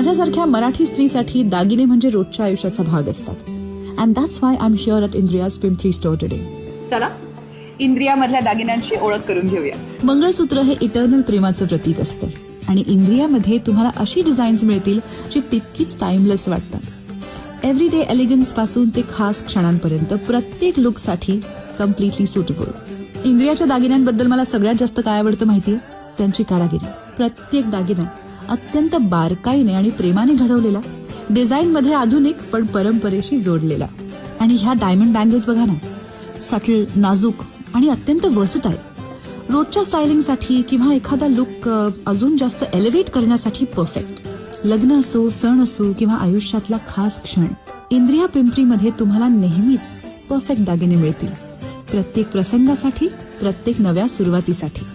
माझ्यासारख्या मराठी स्त्रीसाठी दागिने म्हणजे रोजच्या आयुष्याचा भाग असतात. And that's why I am here at Indriya's Pimpri store today. चला इंद्रियामधल्या दागिन्यांची ओळख करून घेऊया. मंगळसूत्र हे इटर्नल प्रेमाचं प्रतीक असतं आणि इंद्रियामध्ये तुम्हाला अशी डिझाईन्स मिळतील जी तितकीच टाइमलेस वाटतात. एव्हरीडे एलिगन्स पासून ते खास क्षणांपर्यंत प्रत्येक लुकसाठी कम्प्लिटली सुटेबल. इंद्रियाच्या दागिन्यांबद्दल मला सगळ्यात जास्त काय आवडतं माहितीये? त्यांची कारागिरी. प्रत्येक दागिना अत्यंत बारकाईने आणि प्रेमाने घडवलेला, डिझाईनमध्ये आधुनिक पण परंपरेशी जोडलेला. आणि ह्या डायमंड बँगल्स बघा ना, सटल, नाजूक आणि अत्यंत वर्सटाईल. रोजच्या स्टायलिंगसाठी किंवा एखादा लुक अजून जास्त एलिव्हेट करण्यासाठी परफेक्ट. लग्न असो, सण असो किंवा आयुष्यातला खास क्षण, इंद्रिया पिंपरीमध्ये तुम्हाला नेहमीच परफेक्ट दागिने मिळतील. प्रत्येक प्रसंगासाठी, प्रत्येक नव्या सुरुवातीसाठी.